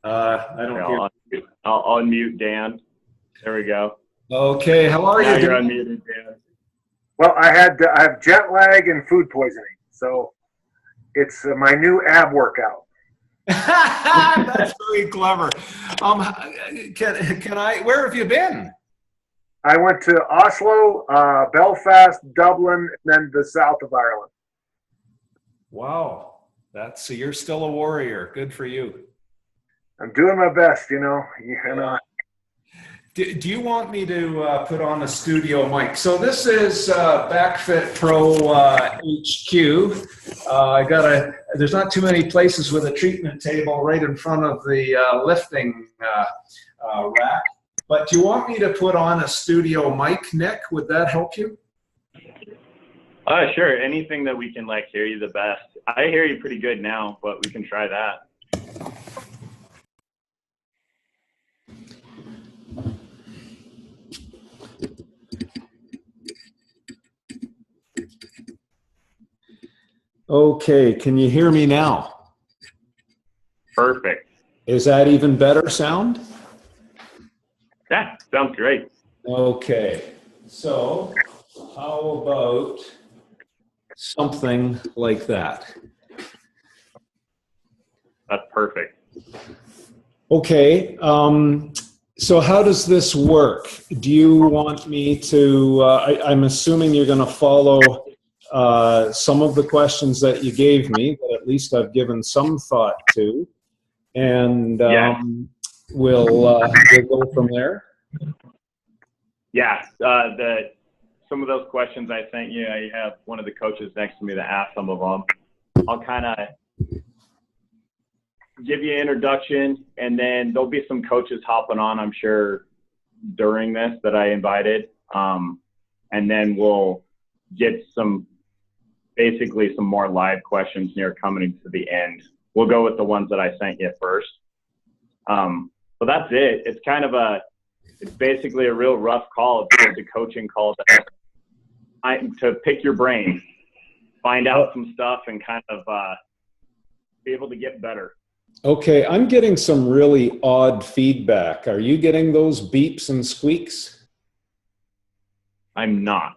I don't hear. I'll unmute Dan. There we go. Okay, how are Now you? you're unmuted, Dan. Well, I have jet lag and food poisoning, so it's my new ab workout. That's very clever. Can I? Where have you been? I went to Oslo, Belfast, Dublin, and then the south of Ireland. Wow, so you're still a warrior. Good for you. I'm doing my best, you know. Do you want me to put on a studio mic? So this is BackFit Pro HQ. There's not too many places with a treatment table right in front of the lifting rack. But do you want me to put on a studio mic, Nick? Would that help you? Sure. Anything that we can hear you the best. I hear you pretty good now, but we can try that. Okay, can you hear me now? Perfect. Is that even better sound? Yeah, sounds great. Okay, so how about something like that? That's perfect. Okay, so how does this work? Do you want me to, I'm assuming you're going to follow some of the questions that you gave me, that at least I've given some thought to, and we'll go from there. Yeah, some of those questions I sent you, I have one of the coaches next to me that asked some of them. I'll kind of give you an introduction, and then there'll be some coaches hopping on, I'm sure, during this that I invited, and then we'll get basically some more live questions near coming to the end. We'll go with the ones that I sent you first. But that's it. It's basically a real rough call. It's just a coaching call to pick your brain, find out some stuff, and kind of be able to get better. Okay, I'm getting some really odd feedback. Are you getting those beeps and squeaks? I'm not.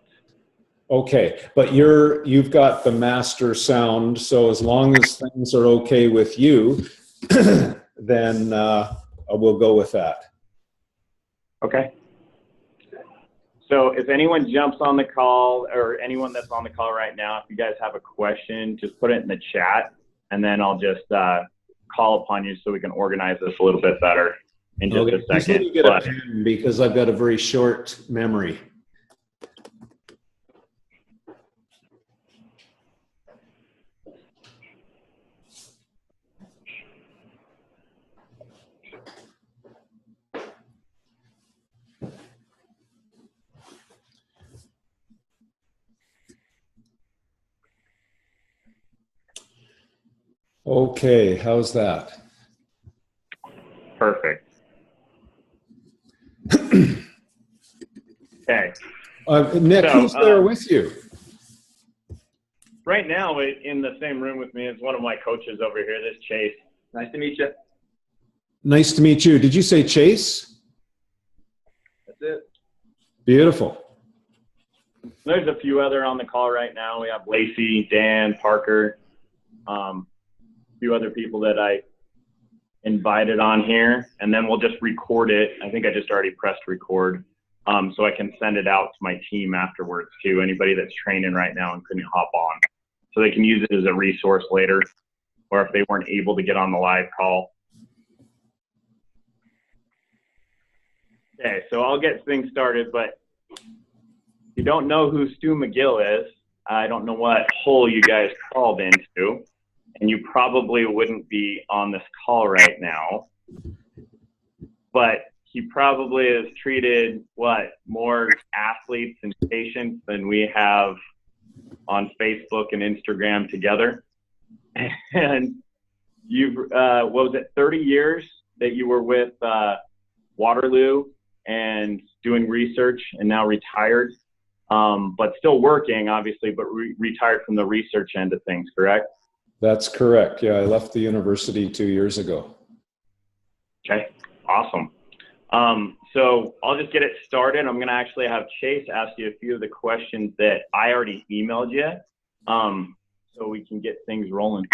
Okay, but you've got the master sound, so as long as things are okay with you, then we'll go with that. Okay. So if anyone jumps on the call, or anyone that's on the call right now, if you guys have a question, just put it in the chat, and then I'll just call upon you so we can organize this a little bit better in just a second. Just let me get a pen because I've got a very short memory. Okay, how's that? Perfect. Okay. Nick, who's there with you? Right now, in the same room with me is one of my coaches over here, this Chase. Nice to meet you. Nice to meet you. Did you say Chase? That's it. Beautiful. There's a few other on the call right now. We have Lacey, Dan, Parker, a few other people that I invited on here, and then we'll just record it. I think I just already pressed record, so I can send it out to my team afterwards too. Anybody that's training right now and couldn't hop on, so they can use it as a resource later, or if they weren't able to get on the live call. Okay, so I'll get things started, but if you don't know who Stu McGill is, I don't know what hole you guys crawled into, and you probably wouldn't be on this call right now, but he probably has treated more athletes and patients than we have on Facebook and Instagram together. And you've, what was it, 30 years that you were with Waterloo and doing research, and now retired, but still working, obviously, but retired from the research end of things, correct? That's correct. Yeah, I left the university 2 years ago. Okay, awesome. So I'll just get it started. I'm going to actually have Chase ask you a few of the questions that I already emailed you, so we can get things rolling.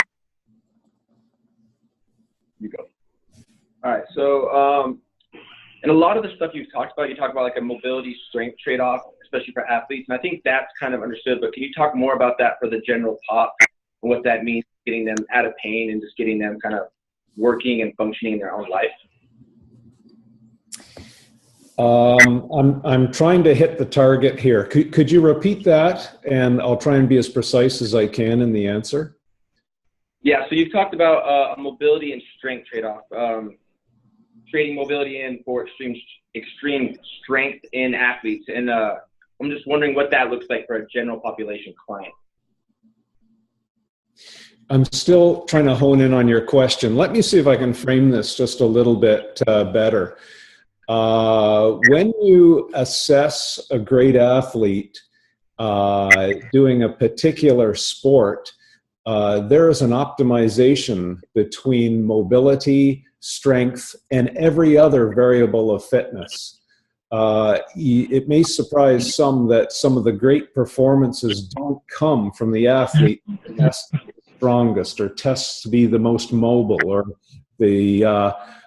You go. All right. So, and a lot of the stuff you've talked about, you talk about like a mobility strength trade-off, especially for athletes. And I think that's kind of understood, but can you talk more about that for the general pop and what that means, getting them out of pain and just getting them kind of working and functioning in their own life? I'm trying to hit the target here. Could you repeat that? And I'll try and be as precise as I can in the answer. Yeah, so you've talked about a mobility and strength trade-off, trading mobility in for extreme strength in athletes. And I'm just wondering what that looks like for a general population client. I'm still trying to hone in on your question. Let me see if I can frame this just a little bit better. When you assess a great athlete doing a particular sport, there is an optimization between mobility, strength, and every other variable of fitness. It may surprise some that some of the great performances don't come from the athlete who tests the strongest or tests to be the most mobile or the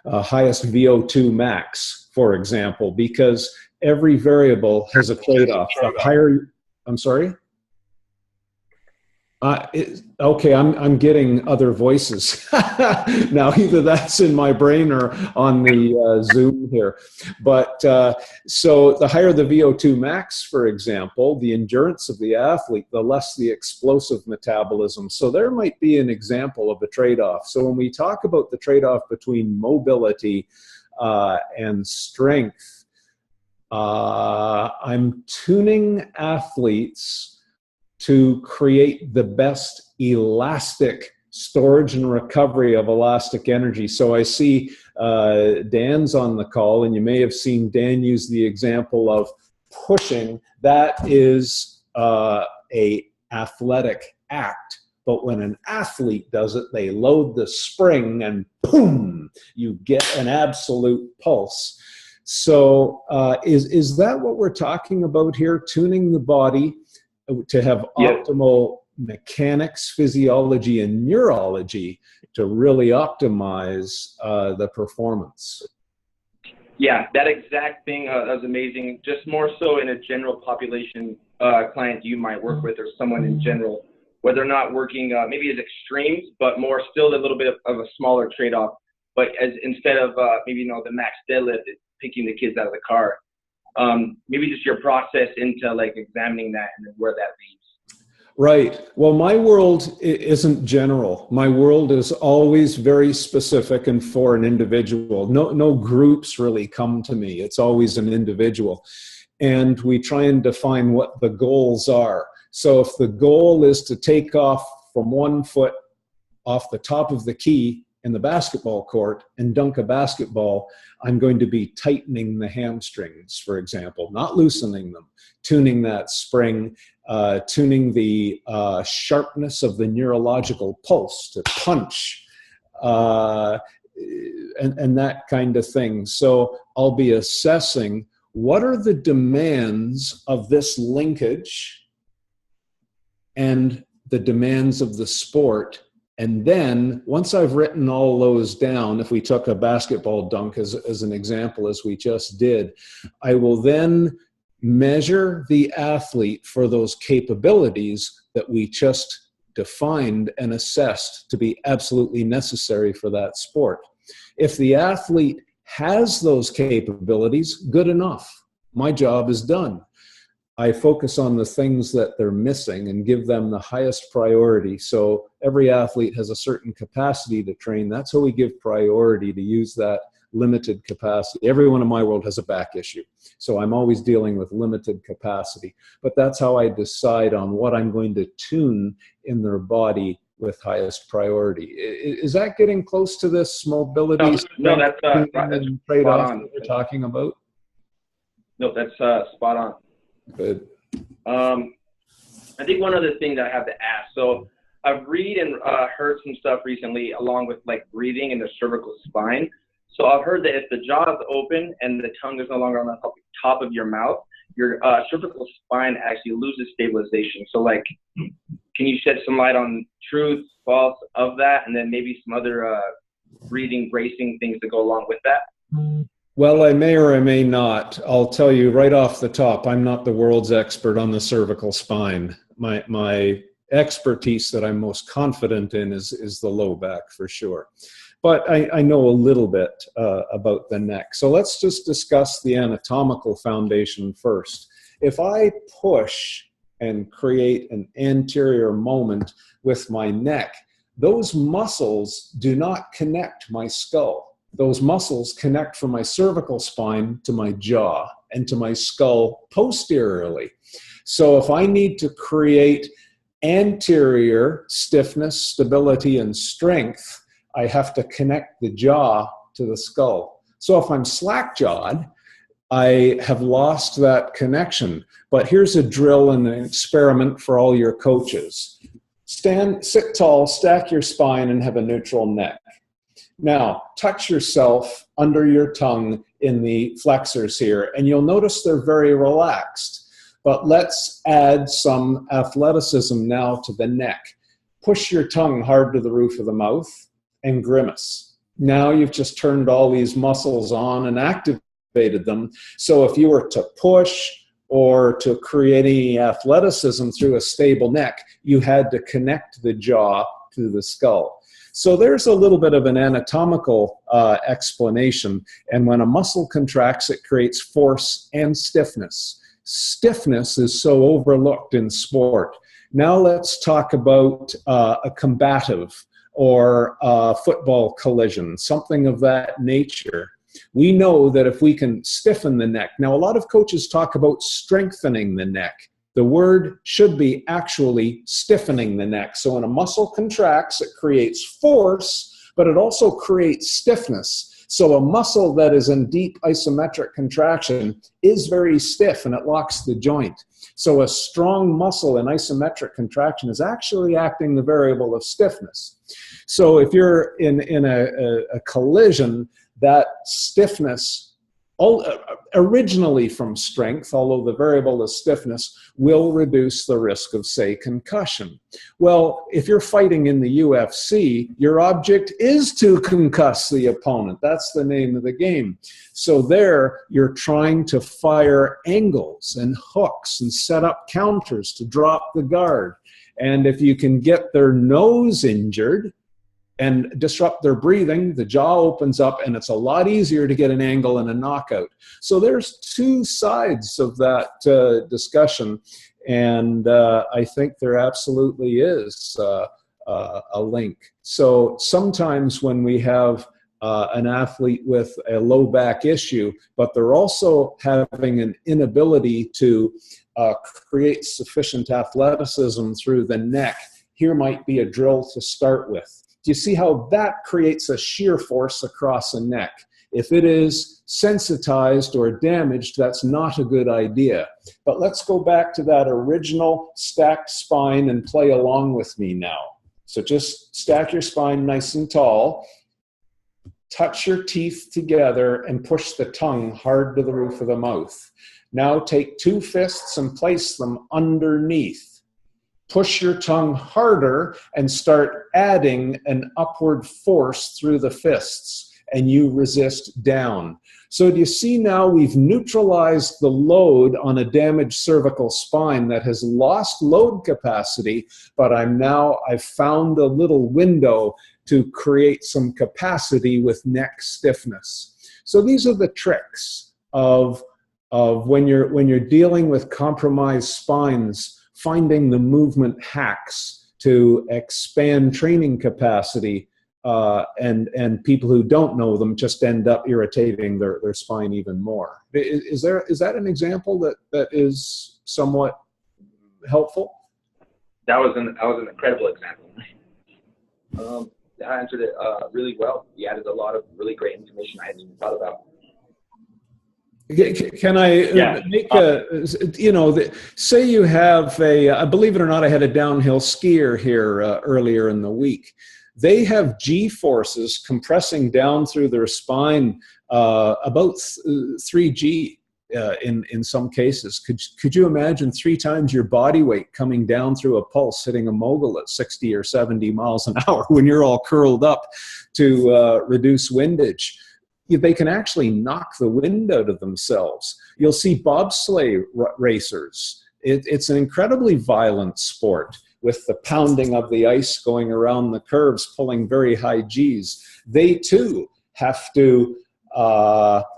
highest VO2 max, for example, because every variable has a trade-off. The higher, I'm sorry? Okay, I'm getting other voices now. Either that's in my brain or on the Zoom here. But so the higher the VO2 max, for example, the endurance of the athlete, the less the explosive metabolism. So there might be an example of a trade-off. So when we talk about the trade-off between mobility and strength, I'm tuning athletes to create the best elastic storage and recovery of elastic energy. So I see Dan's on the call, and you may have seen Dan use the example of pushing. That is a athletic act. But when an athlete does it, they load the spring and boom, you get an absolute pulse. So is that what we're talking about here? Tuning the body to have optimal mechanics, physiology, and neurology to really optimize the performance. Yeah, that exact thing, that was amazing. Just more so in a general population client you might work with, or someone in general, where they're not working maybe as extremes, but more still a little bit of a smaller trade-off. But as instead of maybe, the max deadlift, it's picking the kids out of the car. Maybe just your process into like examining that and where that leads. Right. Well, my world isn't general. My world is always very specific and for an individual. No groups really come to me. It's always an individual. And we try and define what the goals are. So if the goal is to take off from one foot off the top of the key in the basketball court and dunk a basketball, I'm going to be tightening the hamstrings, for example, not loosening them, tuning that spring, tuning the sharpness of the neurological pulse to punch, and that kind of thing. So I'll be assessing what are the demands of this linkage and the demands of the sport. And then once I've written all those down, if we took a basketball dunk as an example, as we just did, I will then measure the athlete for those capabilities that we just defined and assessed to be absolutely necessary for that sport. If the athlete has those capabilities, good enough. My job is done. I focus on the things that they're missing and give them the highest priority. So every athlete has a certain capacity to train. That's how we give priority to use that limited capacity. Everyone in my world has a back issue. So I'm always dealing with limited capacity. But that's how I decide on what I'm going to tune in their body with highest priority. Is that getting close to this mobility? No, that's trade-off that we're talking about? No, that's spot on. Good. I think one other thing that I have to ask. So I've read and heard some stuff recently along with like breathing and the cervical spine. So I've heard that if the jaw is open and the tongue is no longer on the top of your mouth, your cervical spine actually loses stabilization. So like, can you shed some light on truth, false of that, and then maybe some other breathing, bracing things that go along with that? Well, I may or I may not. I'll tell you right off the top, I'm not the world's expert on the cervical spine. My expertise that I'm most confident in is the low back for sure. But I know a little bit about the neck. So let's just discuss the anatomical foundation first. If I push and create an anterior moment with my neck, those muscles do not connect my skull. Those muscles connect from my cervical spine to my jaw and to my skull posteriorly. So if I need to create anterior stiffness, stability, and strength, I have to connect the jaw to the skull. So if I'm slack-jawed, I have lost that connection. But here's a drill and an experiment for all your coaches. Sit tall, stack your spine, and have a neutral neck. Now, touch yourself under your tongue in the flexors here, and you'll notice they're very relaxed. But let's add some athleticism now to the neck. Push your tongue hard to the roof of the mouth and grimace. Now you've just turned all these muscles on and activated them. So if you were to push or to create any athleticism through a stable neck, you had to connect the jaw to the skull. So there's a little bit of an anatomical explanation. And when a muscle contracts, it creates force and stiffness. Stiffness is so overlooked in sport. Now let's talk about a combative or a football collision, something of that nature. We know that if we can stiffen the neck, now a lot of coaches talk about strengthening the neck. The word should be actually stiffening the neck. So when a muscle contracts, it creates force, but it also creates stiffness. So a muscle that is in deep isometric contraction is very stiff and it locks the joint. So a strong muscle in isometric contraction is actually acting the variable of stiffness. So if you're in a collision, that stiffness, originally from strength, although the variable is stiffness, will reduce the risk of, say, concussion. Well, if you're fighting in the UFC, your object is to concuss the opponent. That's the name of the game. So there, you're trying to fire angles and hooks and set up counters to drop the guard. And if you can get their nose injured and disrupt their breathing, the jaw opens up and it's a lot easier to get an angle and a knockout. So there's two sides of that discussion, and I think there absolutely is a link. So sometimes when we have an athlete with a low back issue, but they're also having an inability to create sufficient athleticism through the neck, here might be a drill to start with. Do you see how that creates a shear force across a neck? If it is sensitized or damaged, that's not a good idea. But let's go back to that original stacked spine and play along with me now. So just stack your spine nice and tall, touch your teeth together, and push the tongue hard to the roof of the mouth. Now take two fists and place them underneath. Push your tongue harder and start adding an upward force through the fists, and you resist down. So do you see now we've neutralized the load on a damaged cervical spine that has lost load capacity, but I've found a little window to create some capacity with neck stiffness. So these are the tricks of when you're dealing with compromised spines, finding the movement hacks to expand training capacity, and people who don't know them just end up irritating their spine even more. Is that an example that is somewhat helpful? That was an incredible example. I answered it really well. You added a lot of really great information I hadn't even thought about. Can I Yeah. make say you have believe it or not, I had a downhill skier here earlier in the week. They have G forces compressing down through their spine about 3G in some cases. Could you imagine 3 times your body weight coming down through a pulse, hitting a mogul at 60 or 70 miles an hour when you're all curled up to reduce windage? They can actually knock the wind out of themselves. You'll see bobsleigh racers. It's an incredibly violent sport with the pounding of the ice going around the curves, pulling very high Gs. They too have to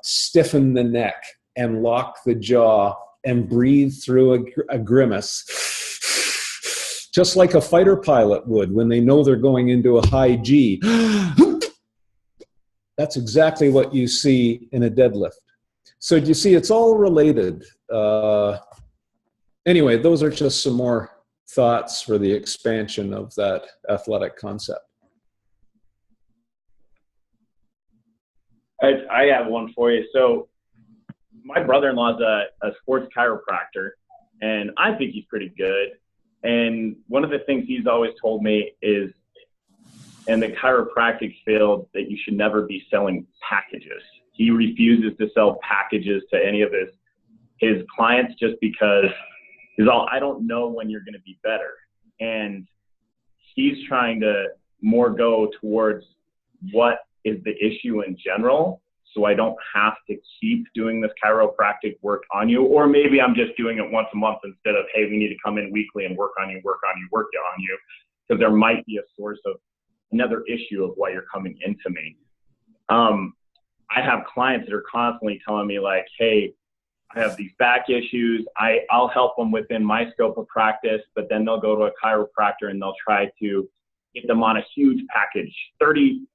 stiffen the neck and lock the jaw and breathe through a grimace, just like a fighter pilot would when they know they're going into a high G. That's exactly what you see in a deadlift. So you see, it's all related. Anyway, those are just some more thoughts for the expansion of that athletic concept. I have one for you. So my brother-in-law's a sports chiropractor, and I think he's pretty good. And one of the things he's always told me is, in the chiropractic field, that you should never be selling packages. He refuses to sell packages to any of his clients just because he's all, I don't know when you're going to be better. And he's trying to more go towards what is the issue in general, so I don't have to keep doing this chiropractic work on you. Or maybe I'm just doing it once a month instead of, hey, we need to come in weekly and work on you. Because there might be a source of another issue of why you're coming into me. I have clients that are constantly telling me like, hey, I have these back issues. I'll help them within my scope of practice, but then they'll go to a chiropractor and they'll try to get them on a huge package, 30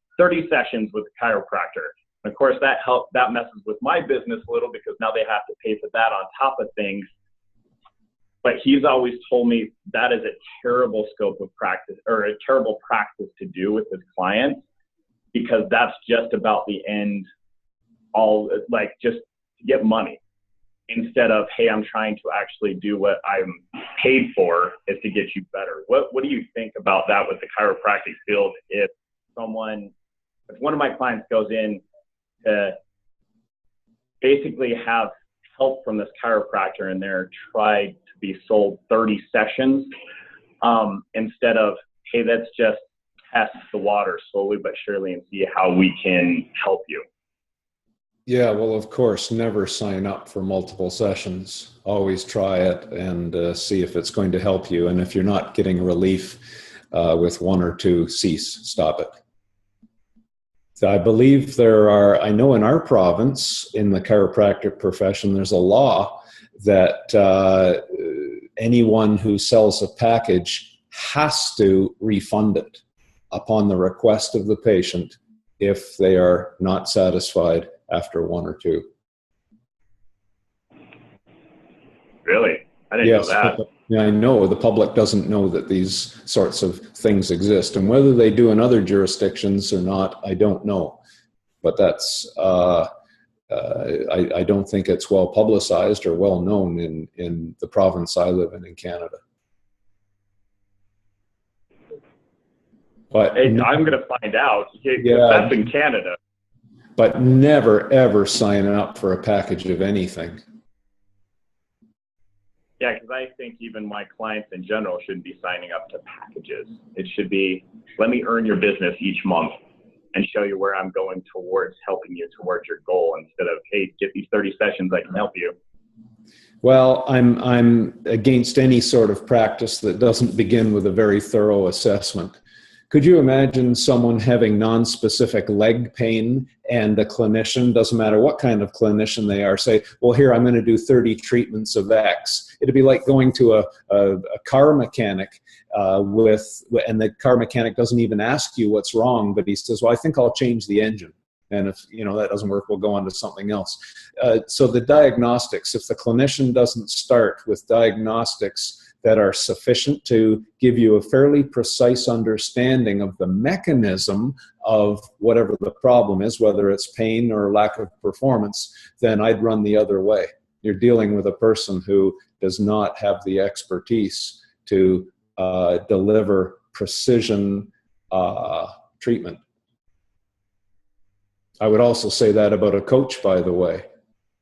sessions with a chiropractor. And of course that messes with my business a little because now they have to pay for that on top of things. But he's always told me that is a terrible scope of practice, or a terrible practice to do with his clients, because that's just about the end, all like just to get money, instead of, hey, I'm trying to actually do what I'm paid for is to get you better. What do you think about that with the chiropractic field? If one of my clients goes in to basically have help from this chiropractor and they're tried to be sold 30 sessions instead of, hey, let's just test the water slowly but surely and see how we can help you. Yeah, well, of course, never sign up for multiple sessions. Always try it and see if it's going to help you. And if you're not getting relief with 1 or 2, cease, stop it. I believe I know in our province, in the chiropractic profession, there's a law that anyone who sells a package has to refund it upon the request of the patient if they are not satisfied after 1 or 2. Really? I didn't know that. Yeah, I know. The public doesn't know that these sorts of things exist. And whether they do in other jurisdictions or not, I don't know. But that's, I don't think it's well publicized or well known in the province I live in Canada. But I'm going to find out. Yeah, that's in Canada. But never, ever sign up for a package of anything. Yeah, because I think even my clients in general shouldn't be signing up to packages. It should be, let me earn your business each month and show you where I'm going towards helping you towards your goal, instead of, hey, get these 30 sessions, I can help you. Well, I'm against any sort of practice that doesn't begin with a very thorough assessment. Could you imagine someone having non-specific leg pain and a clinician, doesn't matter what kind of clinician they are, say, well, here, I'm going to do 30 treatments of X. It'd be like going to a car mechanic and the car mechanic doesn't even ask you what's wrong, but he says, well, I think I'll change the engine. And if that doesn't work, we'll go on to something else. So the diagnostics, if the clinician doesn't start with diagnostics that are sufficient to give you a fairly precise understanding of the mechanism of whatever the problem is, whether it's pain or lack of performance, then I'd run the other way. You're dealing with a person who does not have the expertise to deliver precision treatment. I would also say that about a coach, by the way.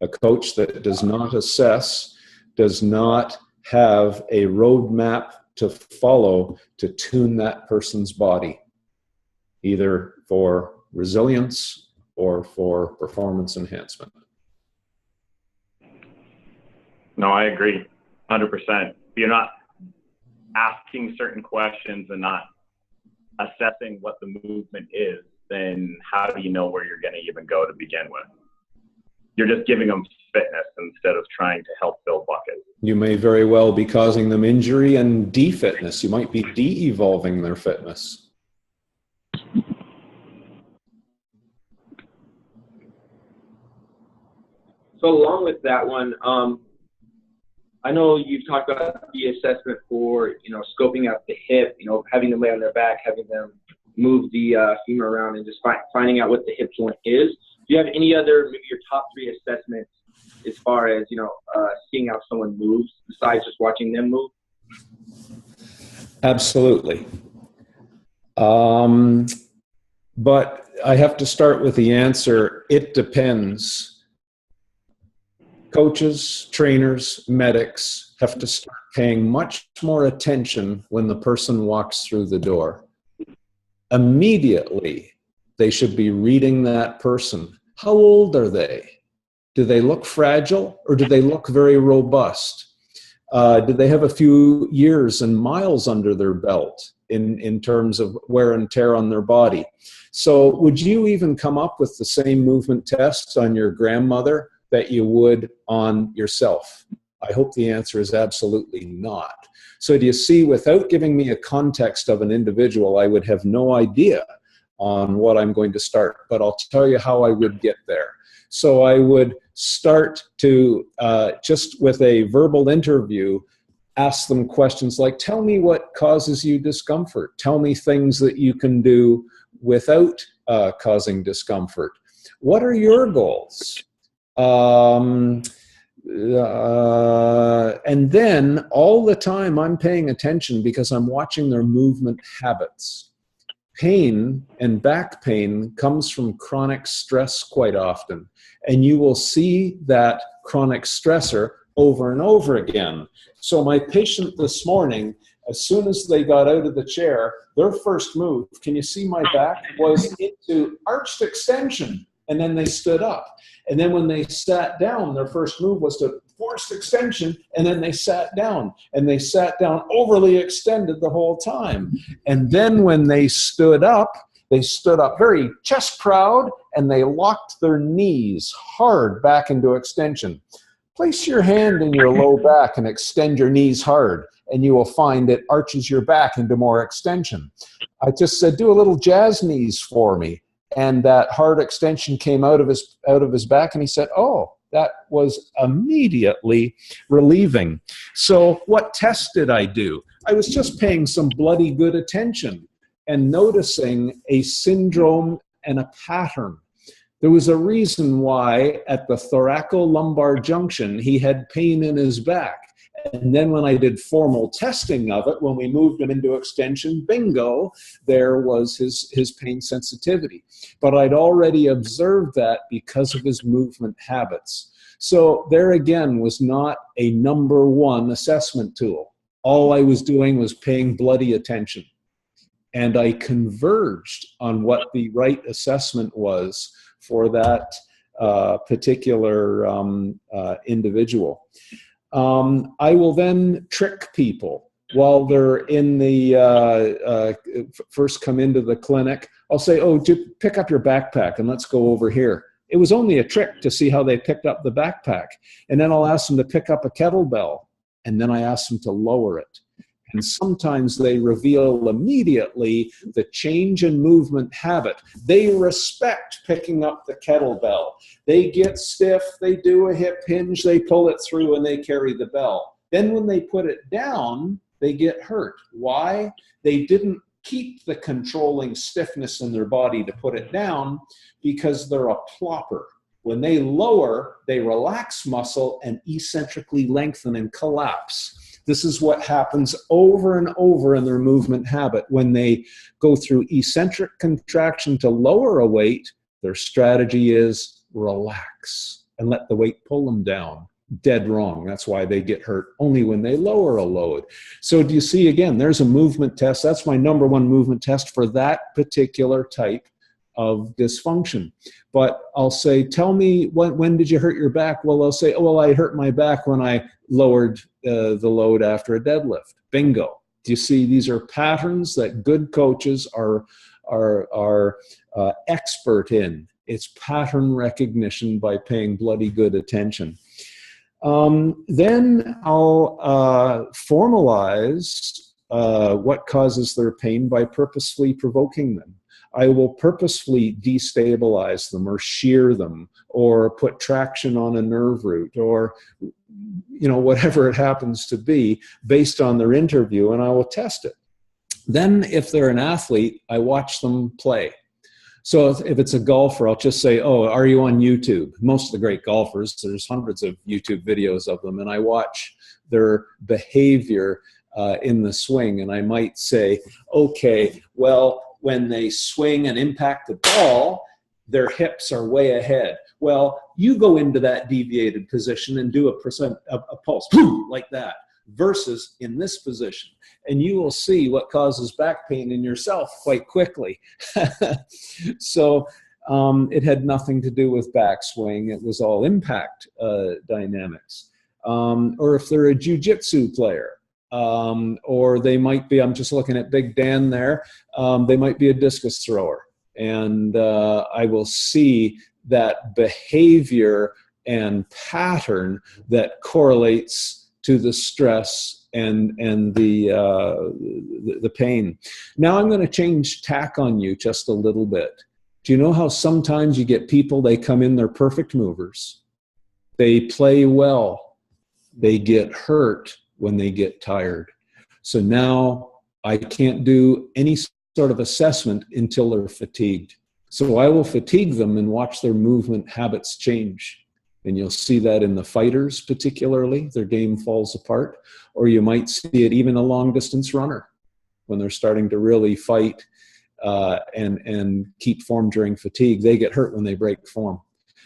A coach that does not assess, does not have a roadmap to follow to tune that person's body, either for resilience or for performance enhancement. No, I agree, 100%. You're not asking certain questions and not assessing what the movement is, then how do you know where you're going to even go to begin with? You're just giving them fitness instead of trying to help fill buckets. You may very well be causing them injury and de-fitness. You might be de-evolving their fitness. So along with that one, I know you've talked about the assessment for, scoping out the hip, having them lay on their back, having them move the femur around and just finding out what the hip joint is. Do you have any other, maybe your top 3 assessments as far as, seeing how someone moves besides just watching them move? Absolutely. But I have to start with the answer, it depends. Coaches, trainers, medics have to start paying much more attention when the person walks through the door. Immediately, they should be reading that person. How old are they? Do they look fragile or do they look very robust? Do they have a few years and miles under their belt in terms of wear and tear on their body? So would you even come up with the same movement tests on your grandmother that you would on yourself? I hope the answer is absolutely not. So do you see, without giving me a context of an individual, I would have no idea on what I'm going to start, but I'll tell you how I would get there. So I would start to, just with a verbal interview, ask them questions like, tell me what causes you discomfort. Tell me things that you can do without causing discomfort. What are your goals? And then all the time I'm paying attention because I'm watching their movement habits. Pain and back pain comes from chronic stress quite often. And you will see that chronic stressor over and over again. So my patient this morning, as soon as they got out of the chair, their first move, can you see my back, was into arched extension. And then they stood up. And then when they sat down, their first move was to forced extension, and then they sat down. And they sat down overly extended the whole time. And then when they stood up very chest proud, and they locked their knees hard back into extension. Place your hand in your low back and extend your knees hard, and you will find it arches your back into more extension. I just said, do a little jazz knees for me. And that hard extension came out of his back, and he said, oh, that was immediately relieving. So what test did I do? I was just paying some bloody good attention and noticing a syndrome and a pattern. There was a reason why at the thoracolumbar junction he had pain in his back. And then when I did formal testing of it, when we moved him into extension, bingo, there was his pain sensitivity. But I'd already observed that because of his movement habits. So there again was not a number one assessment tool. All I was doing was paying bloody attention. And I converged on what the right assessment was for that particular individual. I will then trick people while they're in the first come into the clinic. I'll say, oh, pick up your backpack and let's go over here. It was only a trick to see how they picked up the backpack. And then I'll ask them to pick up a kettlebell, and then I ask them to lower it. And sometimes they reveal immediately the change in movement habit. They respect picking up the kettlebell. They get stiff, they do a hip hinge, they pull it through, and they carry the bell. Then when they put it down, they get hurt. Why? They didn't keep the controlling stiffness in their body to put it down because they're a plopper. When they lower, they relax muscle and eccentrically lengthen and collapse. This is what happens over and over in their movement habit. When they go through eccentric contraction to lower a weight, their strategy is relax and let the weight pull them down. Dead wrong. That's why they get hurt only when they lower a load. So do you see, again, there's a movement test. That's my number one movement test for that particular type of dysfunction. But I'll say, tell me, when did you hurt your back? Well, I'll say, oh, well, I hurt my back when I lowered the load after a deadlift. Bingo. Do you see, these are patterns that good coaches are expert in. It's pattern recognition by paying bloody good attention. Then I'll formalize what causes their pain by purposefully provoking them. I will purposefully destabilize them or shear them or put traction on a nerve root or, you know, whatever it happens to be based on their interview, and I will test it. Then if they're an athlete, I watch them play. So if it's a golfer, I'll just say, oh, are you on YouTube? Most of the great golfers, there's hundreds of YouTube videos of them, and I watch their behavior in the swing, and I might say, okay, well, when they swing and impact the ball, their hips are way ahead. Well, you go into that deviated position and do a pulse like that versus in this position. And you will see what causes back pain in yourself quite quickly. So it had nothing to do with backswing. It was all impact dynamics. Or if they're a jiu-jitsu player, or they might be, I'm just looking at Big Dan there, they might be a discus thrower. And I will see that behavior and pattern that correlates to the stress and the pain. Now I'm going to change tack on you just a little bit. Do you know how sometimes you get people, they come in, they're perfect movers. They play well. They get hurt when they get tired. So now I can't do any sort of assessment until they're fatigued. So I will fatigue them and watch their movement habits change. And you'll see that in the fighters particularly, their game falls apart. Or you might see it even a long distance runner when they're starting to really fight and keep form during fatigue. They get hurt when they break form.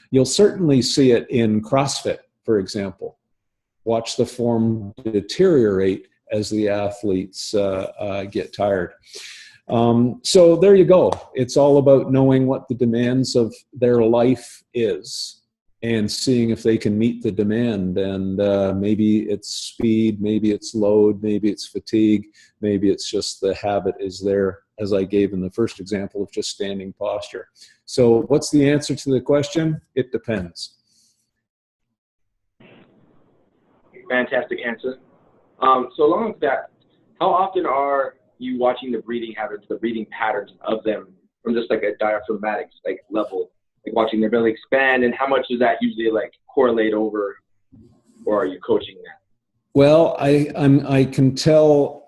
You'll certainly see it in CrossFit, for example. Watch the form deteriorate as the athletes get tired. So there you go. It's all about knowing what the demands of their life is and seeing if they can meet the demand. And maybe it's speed, maybe it's load, maybe it's fatigue, maybe it's just the habit is there, as I gave in the first example of just standing posture. So what's the answer to the question? It depends. Fantastic answer. So along with that, how often are you watching the breathing habits, the breathing patterns of them from just like a diaphragmatic like level, like watching their belly expand, and how much does that usually like correlate over, or are you coaching that? Well, I can tell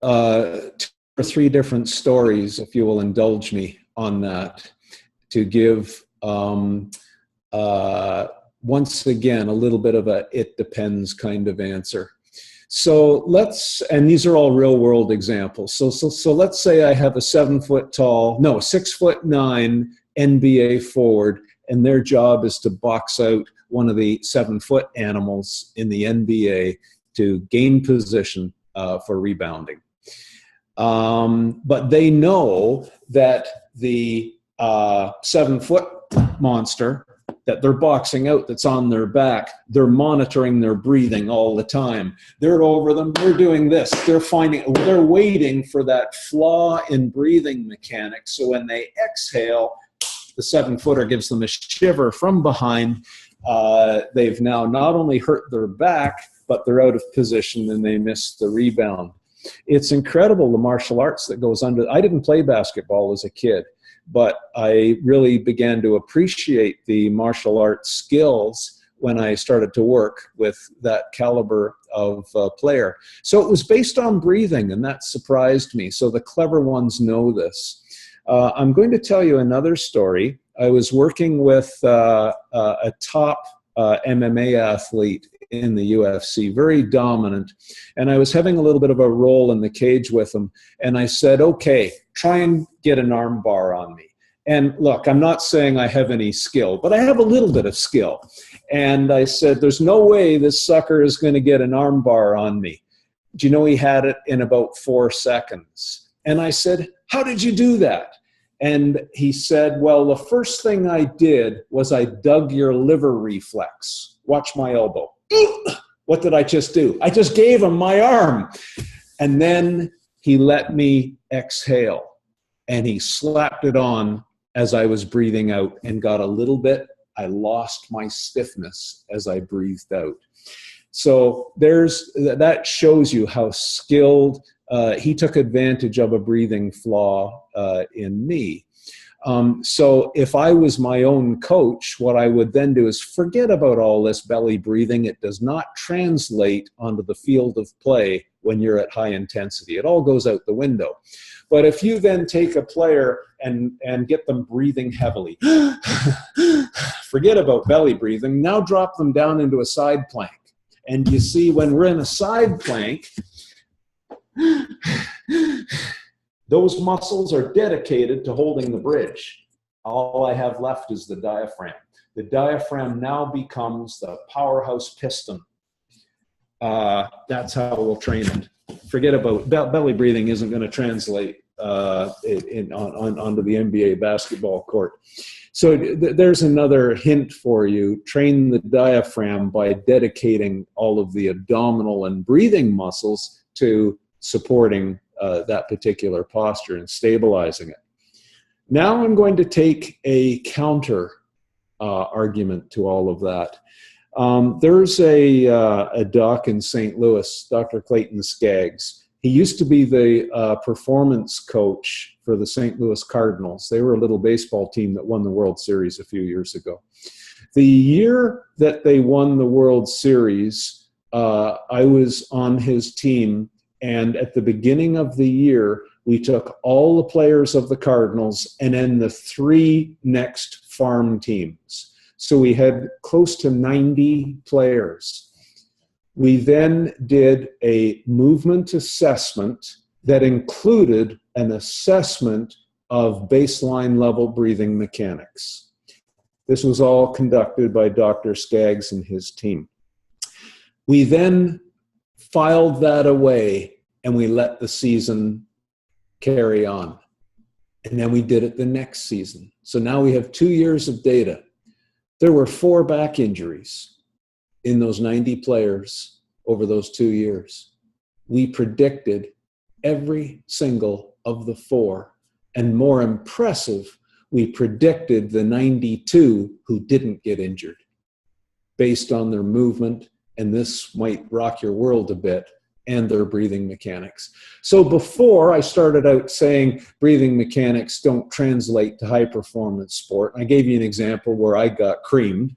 2 or 3 different stories, if you will indulge me on that, to give once again a little bit of a it depends kind of answer. So and these are all real world examples. So let's say I have a 6'9" NBA forward, and their job is to box out one of the 7-foot animals in the NBA to gain position for rebounding. But they know that the 7-foot monster that they're boxing out that's on their back, they're monitoring their breathing all the time. They're over them, they're doing this, they're waiting for that flaw in breathing mechanics. So when they exhale, the 7-footer gives them a shiver from behind. They've now not only hurt their back, but they're out of position and they miss the rebound. It's incredible, the martial arts that goes under. I didn't play basketball as a kid, but I really began to appreciate the martial arts skills when I started to work with that caliber of player. So it was based on breathing, and that surprised me. So the clever ones know this. I'm going to tell you another story. I was working with a top MMA athlete in the UFC, very dominant, and I was having a little bit of a roll in the cage with him, and I said, okay, try and get an arm bar on me. And look, I'm not saying I have any skill, but I have a little bit of skill. And I said, there's no way this sucker is going to get an arm bar on me. Do you know he had it in about 4 seconds? And I said, how did you do that? And he said, well, the first thing I did was I dug your liver reflex. Watch my elbow. What did I just do? I just gave him my arm. And then he let me exhale, and he slapped it on as I was breathing out and got a little bit. I lost my stiffness as I breathed out. So that shows you how skilled he took advantage of a breathing flaw in me. So if I was my own coach, what I would then do is forget about all this belly breathing. It does not translate onto the field of play when you're at high intensity. It all goes out the window. But if you then take a player and get them breathing heavily, forget about belly breathing, now drop them down into a side plank. And you see, when we're in a side plank, those muscles are dedicated to holding the bridge. All I have left is the diaphragm. The diaphragm now becomes the powerhouse piston. That's how we'll train it. Forget about belly breathing. Isn't going to translate onto the NBA basketball court. So there's another hint for you. Train the diaphragm by dedicating all of the abdominal and breathing muscles to supporting that particular posture and stabilizing it. Now I'm going to take a counter argument to all of that. There's a doc in St. Louis, Dr. Clayton Skaggs. He used to be the performance coach for the St. Louis Cardinals. They were a little baseball team that won the World Series a few years ago. The year that they won the World Series, I was on his team, and at the beginning of the year, we took all the players of the Cardinals and then the 3 next farm teams. So we had close to 90 players. We then did a movement assessment that included an assessment of baseline level breathing mechanics. This was all conducted by Dr. Skaggs and his team. We then filed that away and we let the season carry on. And then we did it the next season. So now we have 2 years of data. There were 4 back injuries in those 90 players over those 2 years. We predicted every single of the 4. And more impressive, we predicted the 92 who didn't get injured based on their movement, and this might rock your world a bit, and their breathing mechanics. So before, I started out saying breathing mechanics don't translate to high performance sport. I gave you an example where I got creamed.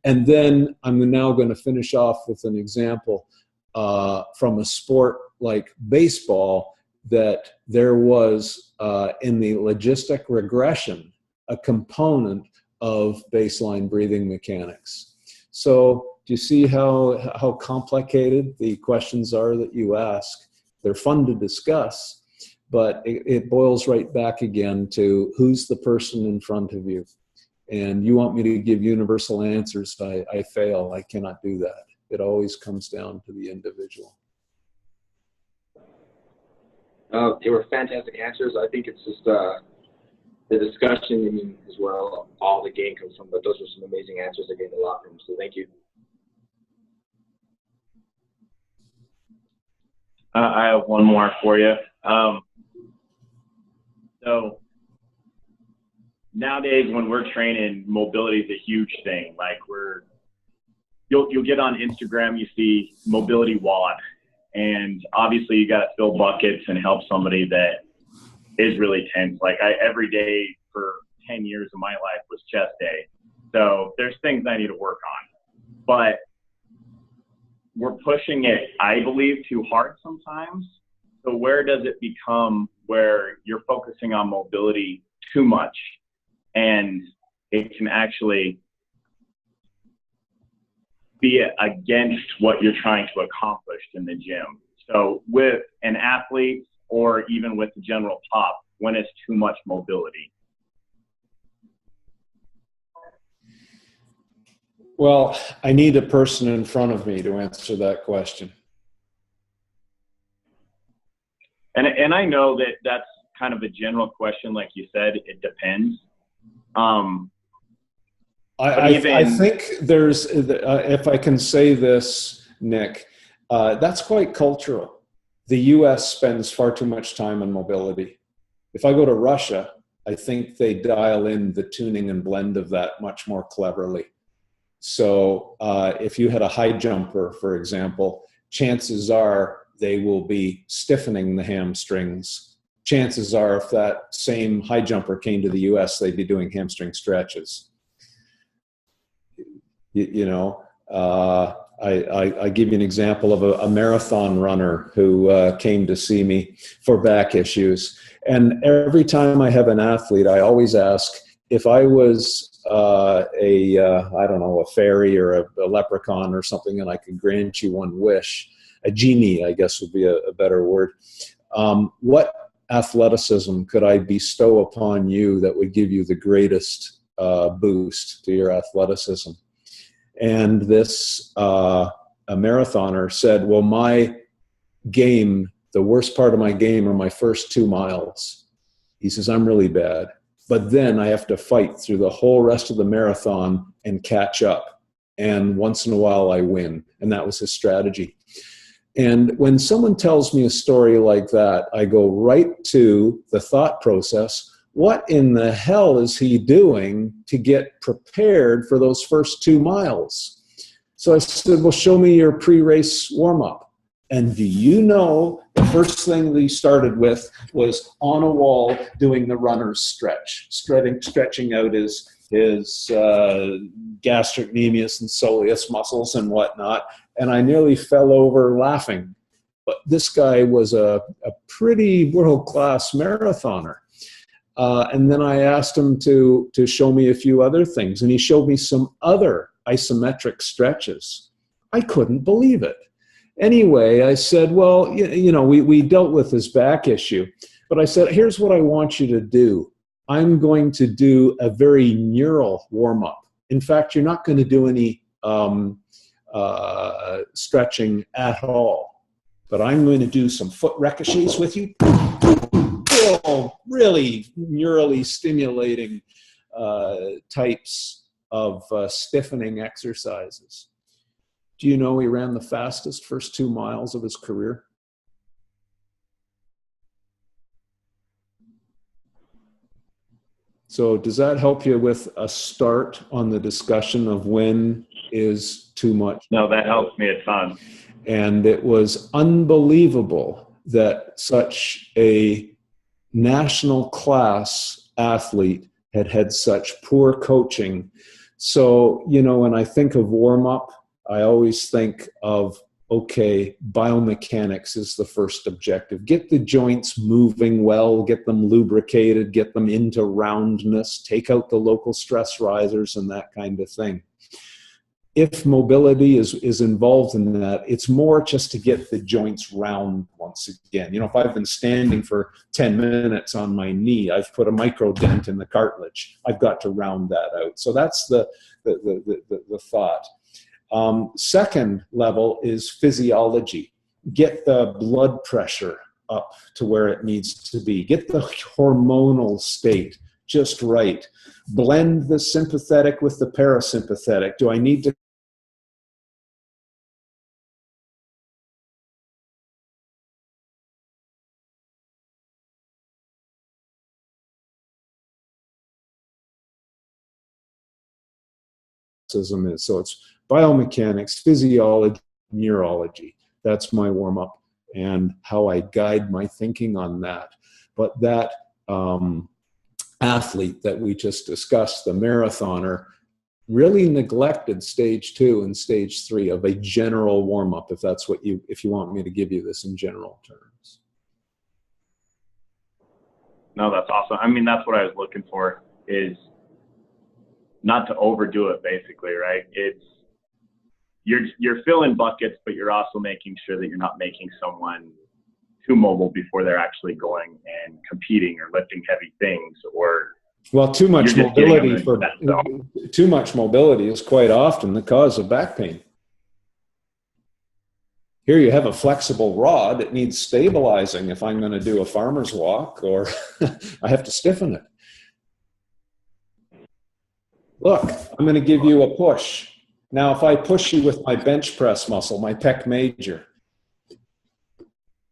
And then I'm now going to finish off with an example from a sport like baseball, that there was in the logistic regression a component of baseline breathing mechanics. So do you see how complicated the questions are that you ask? They're fun to discuss, but it boils right back again to who's the person in front of you. And you want me to give universal answers, I fail. I cannot do that. It always comes down to the individual. They were fantastic answers. I think it's just the discussion, I mean, is where all the gain comes from. But those were some amazing answers. I gained a lot from. So thank you. I have one more for you. So nowadays, when we're training, mobility is a huge thing. Like you'll get on Instagram, you see mobility WOD, and obviously you got to fill buckets and help somebody that is really tense. Like every day for 10 years of my life was chest day, So there's things I need to work on, but we're pushing it, I believe, too hard sometimes. So where does it become where you're focusing on mobility too much and it can actually be against what you're trying to accomplish in the gym? So with an athlete or even with the general pop, when it's too much mobility? Well, I need a person in front of me to answer that question. And I know that that's kind of a general question. Like you said, it depends. I think there's, if I can say this, Nick, that's quite cultural. The US spends far too much time on mobility. If I go to Russia, I think they dial in the tuning and blend of that much more cleverly. So if you had a high jumper, for example, chances are they will be stiffening the hamstrings. Chances are if that same high jumper came to the US, they'd be doing hamstring stretches. I give you an example of a marathon runner who came to see me for back issues. And every time I have an athlete, I always ask, if I was I don't know, a fairy or a leprechaun or something, and I could grant you one wish, a genie, I guess would be a better word. What athleticism could I bestow upon you that would give you the greatest boost to your athleticism? And this a marathoner said, well, my game, the worst part of my game are my first 2 miles. He says, I'm really bad. But then I have to fight through the whole rest of the marathon and catch up. And once in a while I win. And that was his strategy. And when someone tells me a story like that, I go right to the thought process. What in the hell is he doing to get prepared for those first 2 miles? So I said, well, show me your pre-race warm-up. And do you know, the first thing that he started with was on a wall doing the runner's stretch, stretching out his gastrocnemius and soleus muscles and whatnot. And I nearly fell over laughing. But this guy was a pretty world-class marathoner. And then I asked him to show me a few other things. And he showed me some other isometric stretches. I couldn't believe it. Anyway, I said, well, we dealt with his back issue. But I said, here's what I want you to do. I'm going to do a very neural warm-up. In fact, you're not going to do any stretching at all. But I'm going to do some foot ricochets with you. Really neurally stimulating types of stiffening exercises. Do you know he ran the fastest first 2 miles of his career? So does that help you with a start on the discussion of when is too much? No, that helps me a ton. And it was unbelievable that such a national class athlete had such poor coaching. So, when I think of warm-up, I always think of, okay, biomechanics is the first objective. Get the joints moving well, get them lubricated, get them into roundness, take out the local stress risers and that kind of thing. If mobility is involved in that, it's more just to get the joints round once again. If I've been standing for 10 minutes on my knee, I've put a micro dent in the cartilage. I've got to round that out. So that's the thought. Second level is physiology. Get the blood pressure up to where it needs to be. Get the hormonal state just right. Blend the sympathetic with the parasympathetic. Do I need to is? So it's biomechanics, physiology, neurology. That's my warm-up and how I guide my thinking on that. But that athlete that we just discussed, the marathoner, really neglected stage 2 and stage 3 of a general warm-up, if that's what if you want me to give you this in general terms. No, that's awesome. I mean, that's what I was looking for, is not to overdo it, basically, right? It's you're filling buckets, but you're also making sure that you're not making someone too mobile before they're actually going and competing or lifting heavy things, or well, too much mobility too much mobility is quite often the cause of back pain. Here you have a flexible rod. It needs stabilizing if I'm going to do a farmer's walk, or I have to stiffen it. Look, I'm going to give you a push. Now, if I push you with my bench press muscle, my pec major,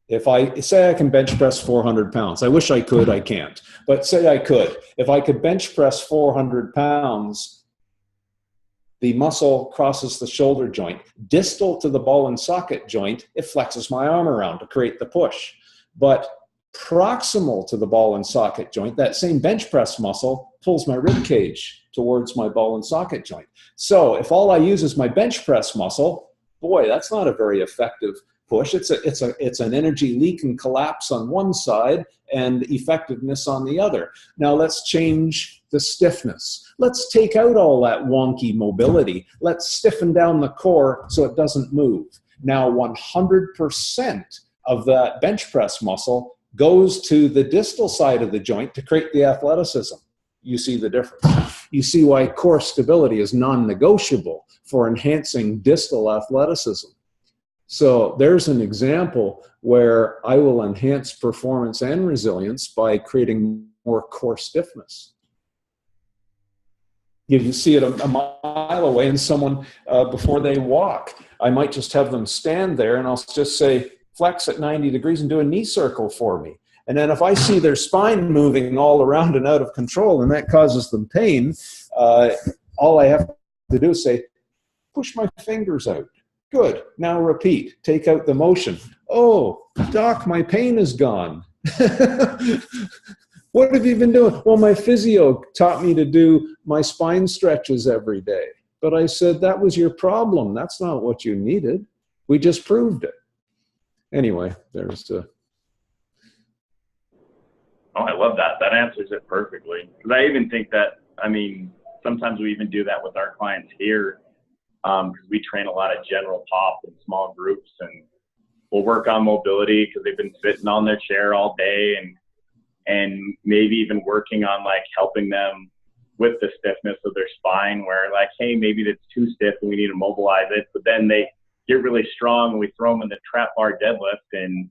if I say I can bench press 400 pounds, I wish I could, I can't, but say I could. If I could bench press 400 pounds, the muscle crosses the shoulder joint. Distal to the ball and socket joint, it flexes my arm around to create the push. But proximal to the ball and socket joint, that same bench press muscle pulls my rib cage towards my ball and socket joint. So if all I use is my bench press muscle, boy, that's not a very effective push. It's an energy leak and collapse on one side and effectiveness on the other. Now let's change the stiffness. Let's take out all that wonky mobility. Let's stiffen down the core so it doesn't move. Now 100% of that bench press muscle goes to the distal side of the joint to create the athleticism. You see the difference. You see why core stability is non-negotiable for enhancing distal athleticism. So there's an example where I will enhance performance and resilience by creating more core stiffness. You see it a mile away, and someone, before they walk, I might just have them stand there and I'll just say, flex at 90 degrees and do a knee circle for me. And then if I see their spine moving all around and out of control and that causes them pain, all I have to do is say, push my fingers out. Good. Now repeat. Take out the motion. Oh, doc, my pain is gone. What have you been doing? Well, my physio taught me to do my spine stretches every day. But I said, that was your problem. That's not what you needed. We just proved it. Anyway, there's the... Oh, I love that. That answers it perfectly. Because I even think that, I mean, sometimes we even do that with our clients here. Because we train a lot of general pop in small groups, and we'll work on mobility because they've been sitting on their chair all day, and maybe even working on like helping them with the stiffness of their spine, where like, hey, maybe that's too stiff and we need to mobilize it, but then they get really strong and we throw them in the trap bar deadlift, and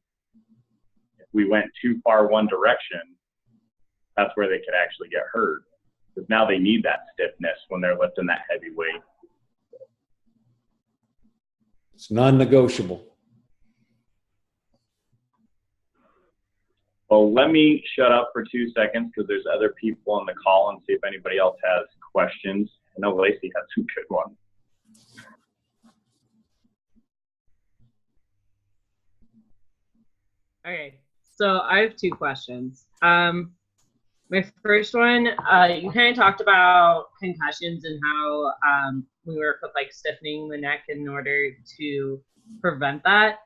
if we went too far one direction, that's where they could actually get hurt, because now they need that stiffness when they're lifting that heavy weight. It's non-negotiable. Well, let me shut up for 2 seconds because there's other people on the call, and see if anybody else has questions. I know Lacey has some good ones. Okay, so I have 2 questions. My first one, you kind of talked about concussions and how we work with like stiffening the neck in order to prevent that.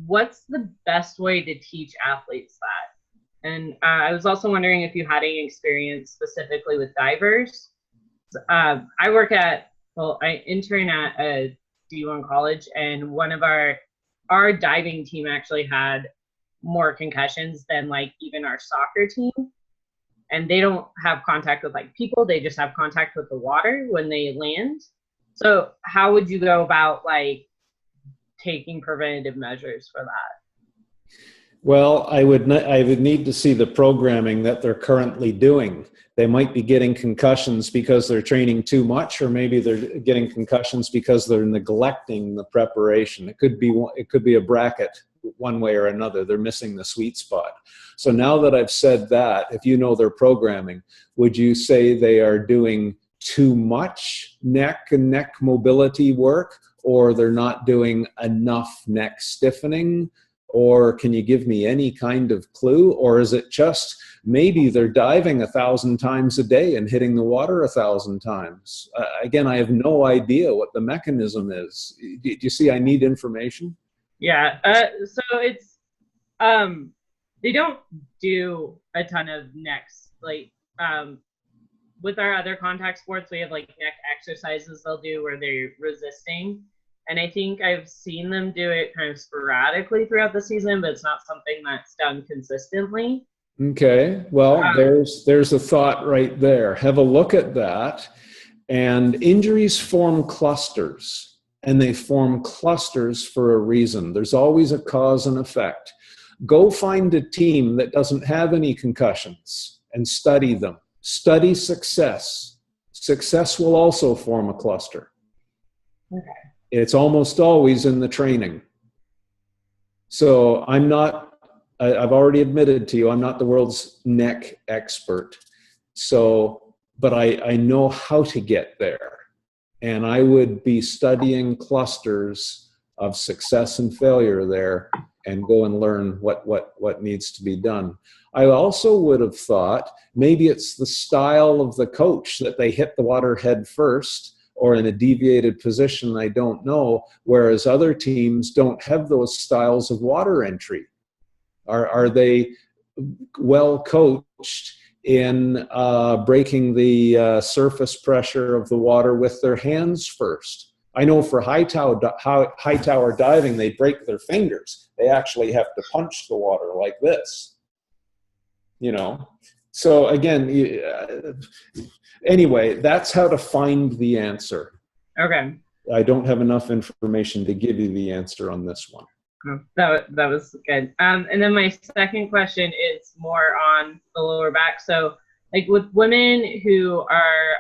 What's the best way to teach athletes that? And I was also wondering if you had any experience specifically with divers. I intern at a D1 college, and one of our diving team actually had more concussions than like even our soccer team. And they don't have contact with like people, they just have contact with the water when they land. So how would you go about like taking preventative measures for that? Well, I would need to see the programming that they're currently doing. They might be getting concussions because they're training too much, or maybe they're getting concussions because they're neglecting the preparation. It could be a bracket one way or another. They're missing the sweet spot. So now that I've said that, if you know their programming, would you say they are doing too much neck and neck mobility work, or they're not doing enough neck stiffening, Or can you give me any kind of clue? Or is it just maybe they're diving 1,000 times a day and hitting the water 1,000 times? Again, I have no idea what the mechanism is. Do you see I need information? Yeah. So it's, they don't do a ton of necks. Like, with our other contact sports, we have like neck exercises they'll do where they're resisting. And I think I've seen them do it kind of sporadically throughout the season, but it's not something that's done consistently. Okay, well, there's a thought right there. Have a look at that. And injuries form clusters, and they form clusters for a reason. There's always a cause and effect. Go find a team that doesn't have any concussions and study them. Study success. Success will also form a cluster. Okay. It's almost always in the training. So I've already admitted to you, I'm not the world's neck expert. So, but I know how to get there. And I would be studying clusters of success and failure there and go and learn what needs to be done. I also would have thought maybe it's the style of the coach that they hit the water head first or in a deviated position, I don't know, whereas other teams don't have those styles of water entry. Are they well coached in breaking the surface pressure of the water with their hands first? I know for high tower diving, they break their fingers. They actually have to punch the water like this, you know. So again, anyway, that's how to find the answer. Okay. I don't have enough information to give you the answer on this one. That was good. And then my second question is more on the lower back. So like with women who are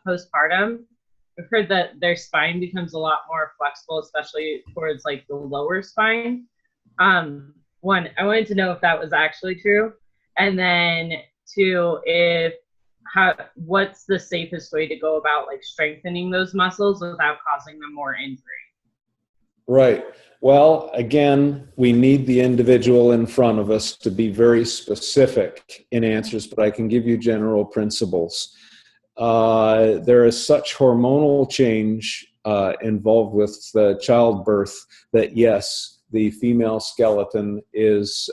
postpartum, I've heard that their spine becomes a lot more flexible, especially towards like the lower spine. One, I wanted to know if that was actually true. And then two, what's the safest way to go about like strengthening those muscles without causing them more injury? Right. Well, again, we need the individual in front of us to be very specific in answers, but I can give you general principles. There is such hormonal change involved with childbirth that, yes, the female skeleton is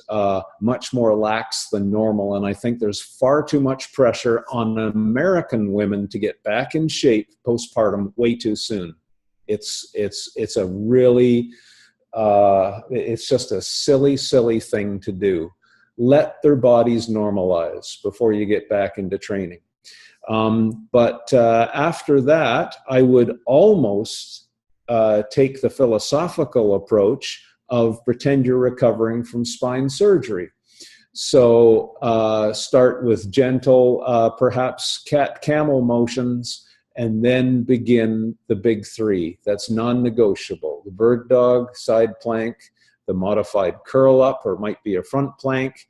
much more lax than normal, and I think there's far too much pressure on American women to get back in shape postpartum way too soon. It's a really it's just a silly thing to do. Let their bodies normalize before you get back into training. But after that, I would almost take the philosophical approach of pretend you're recovering from spine surgery. So start with gentle, perhaps cat-camel motions, and then begin the big three. That's non-negotiable. The bird dog, side plank, the modified curl up, or might be a front plank.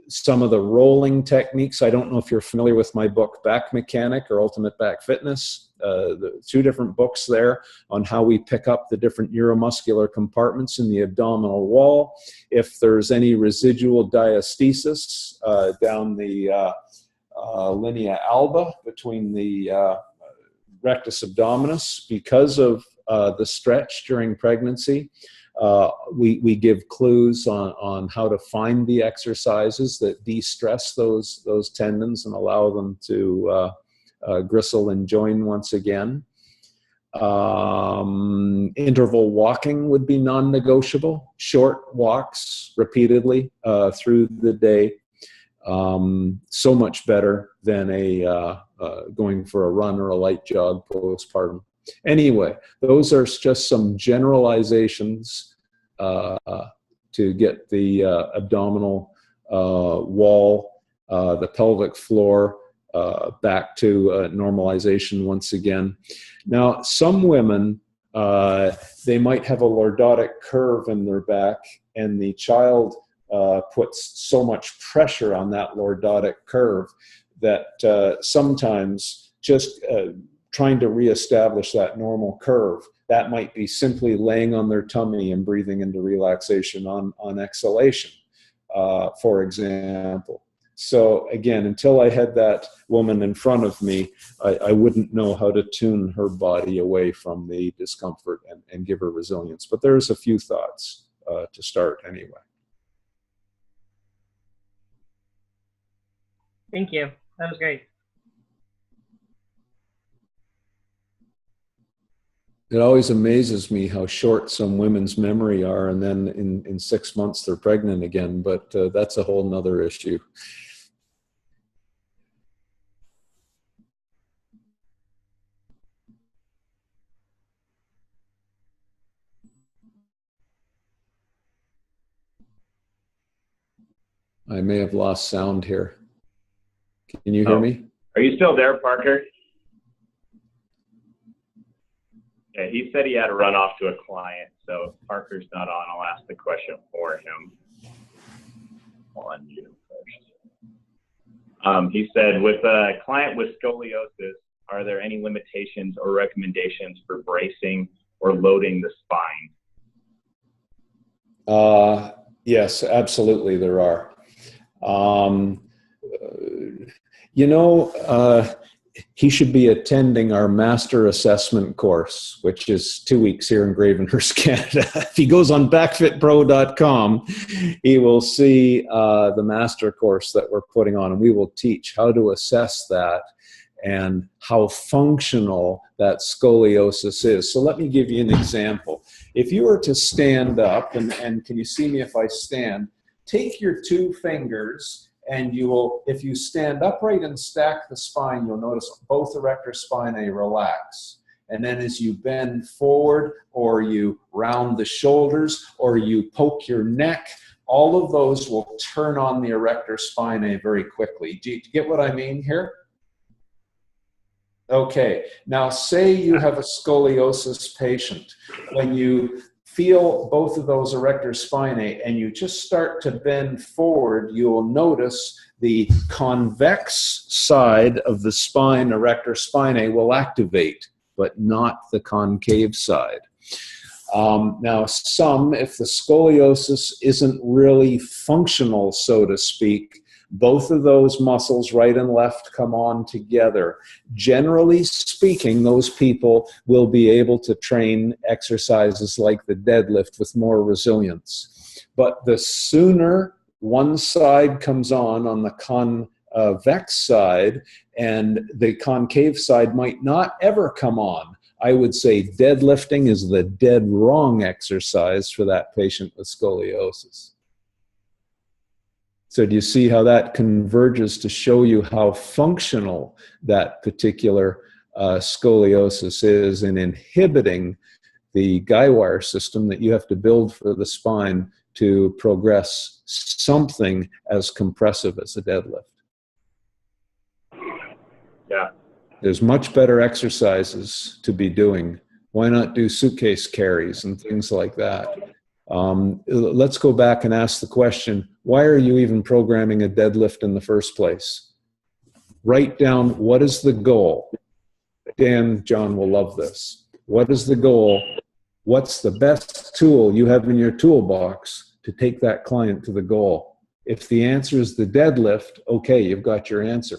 Some of the rolling techniques. I don't know if you're familiar with my book, Back Mechanic or Ultimate Back Fitness. The two different books there on how we pick up the different neuromuscular compartments in the abdominal wall. If there's any residual diastasis down the linea alba between the rectus abdominis because of the stretch during pregnancy, we give clues on how to find the exercises that de-stress those tendons and allow them to gristle and join once again. Interval walking would be non-negotiable. Short walks repeatedly through the day. So much better than going for a run or a light jog postpartum. Anyway, those are just some generalizations to get the abdominal wall, the pelvic floor back to normalization once again. Now, some women, they might have a lordotic curve in their back, and the child puts so much pressure on that lordotic curve that sometimes just trying to reestablish that normal curve That might be simply laying on their tummy and breathing into relaxation on exhalation, for example. So again, until I had that woman in front of me, I wouldn't know how to tune her body away from the discomfort and give her resilience. But there's a few thoughts to start anyway. Thank you. That was great. It always amazes me how short some women's memory are, and then in 6 months they're pregnant again, but that's a whole nother issue. I may have lost sound here. Can you hear me? Are you still there, Parker? Yeah, he said he had to run off to a client, so if Parker's not on, I'll ask the question for him. I'll unmute him first. He said, with a client with scoliosis, are there any limitations or recommendations for bracing or loading the spine? Yes, absolutely there are. He should be attending our master assessment course, which is 2 weeks here in Gravenhurst, Canada. If he goes on backfitpro.com, he will see the master course that we're putting on, and we will teach how to assess that and how functional that scoliosis is. So let me give you an example. If you were to stand up, and can you see me if I stand? Take your 2 fingers, and you will, if you stand upright and stack the spine, you'll notice both erector spinae relax. And then as you bend forward, or you round the shoulders, or you poke your neck, all of those will turn on the erector spinae very quickly. Do you get what I mean here? Okay, now say you have a scoliosis patient. When you feel both of those erector spinae and you just start to bend forward, you will notice the convex side of the spine, erector spinae, will activate, but not the concave side. Now, if the scoliosis isn't really functional, so to speak, both of those muscles, right and left, come on together. Generally speaking, those people will be able to train exercises like the deadlift with more resilience. But the sooner one side comes on the convex side, and the concave side might not ever come on, I would say deadlifting is the dead wrong exercise for that patient with scoliosis. So do you see how that converges to show you how functional that particular scoliosis is in inhibiting the guy wire system that you have to build for the spine to progress something as compressive as a deadlift? Yeah. There's much better exercises to be doing. Why not do suitcase carries and things like that? Let's go back and ask the question, why are you even programming a deadlift in the first place? Write down, what is the goal? Dan, John will love this. What is the goal? What's the best tool you have in your toolbox to take that client to the goal? If the answer is the deadlift, okay, you've got your answer.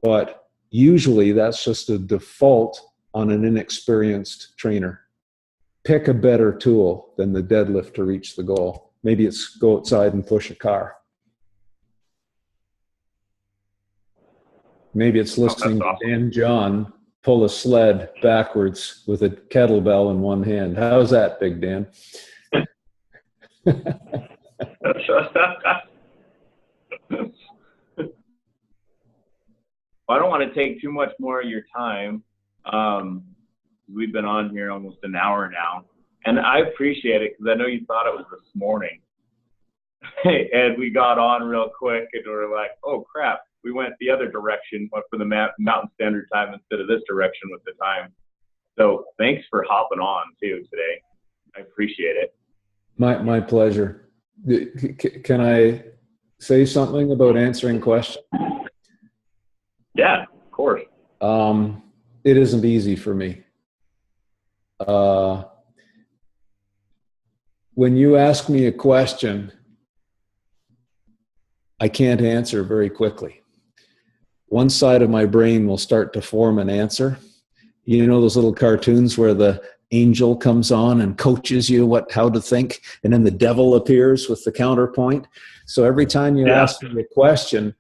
But usually that's just a default on an inexperienced trainer. Pick a better tool than the deadlift to reach the goal. Maybe it's go outside and push a car. Maybe it's listening to Dan John pull a sled backwards with a kettlebell in one hand. How's that, Big Dan? I don't want to take too much more of your time. We've been on here almost an hour now, and I appreciate it because I know you thought it was this morning. And we got on real quick, and we were like, oh, crap. We went the other direction, went for the Mountain Standard Time instead of this direction with the time. So thanks for hopping on, too, today. I appreciate it. My pleasure. Can I say something about answering questions? Yeah, of course. It isn't easy for me. when you ask me a question, I can't answer very quickly. One side of my brain will start to form an answer. You know those little cartoons where the angel comes on and coaches you how to think, and then the devil appears with the counterpoint. So every time you ask me a question,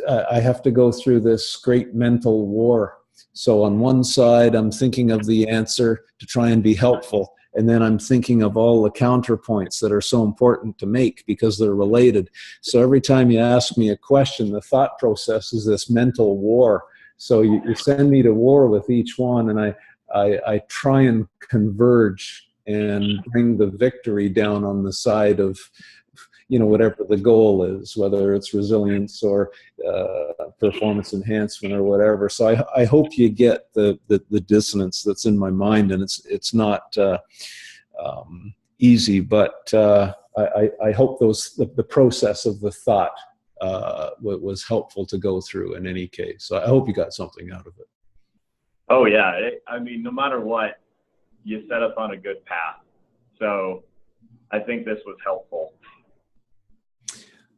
I have to go through this great mental war. So on one side, I'm thinking of the answer to try and be helpful, and then I'm thinking of all the counterpoints that are so important to make because they're related. So every time you ask me a question, the thought process is this mental war. So you send me to war with each one, and I try and converge and bring the victory down on the side of, whatever the goal is, whether it's resilience or performance enhancement or whatever. So I hope you get the dissonance that's in my mind, and it's not easy, but I hope the process of the thought was helpful to go through in any case. So I hope you got something out of it. Oh yeah, I mean, no matter what, you set us on a good path. So I think this was helpful.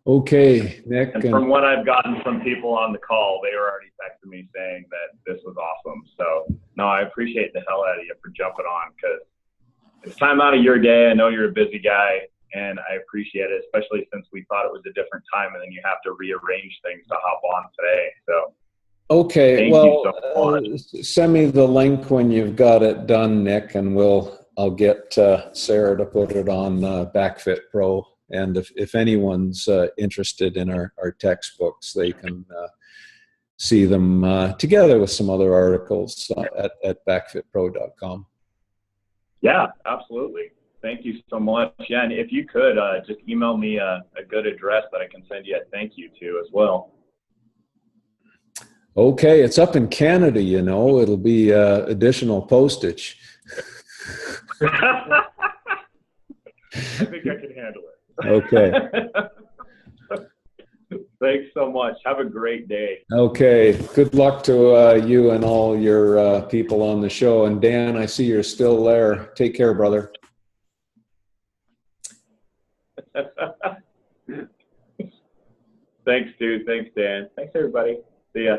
Okay, Nick. And from what I've gotten from people on the call, they were already texting me saying that this was awesome. So no, I appreciate the hell out of you for jumping on, because it's time out of your day. I know you're a busy guy, and I appreciate it, especially since we thought it was a different time, and then you have to rearrange things to hop on today. So okay, thank you so much. Send me the link when you've got it done, Nick, and I'll get Sarah to put it on BackFit Pro. And if anyone's interested in our textbooks, they can see them together with some other articles at backfitpro.com. Yeah, absolutely. Thank you so much. Yeah, and if you could just email me a good address that I can send you a thank you to as well. Okay, it's up in Canada, it'll be additional postage. I think I can handle it. Okay. Thanks so much. Have a great day. Okay. Good luck to you and all your people on the show. And Dan, I see you're still there. Take care, brother. Thanks, dude. Thanks, Dan. Thanks, everybody. See ya.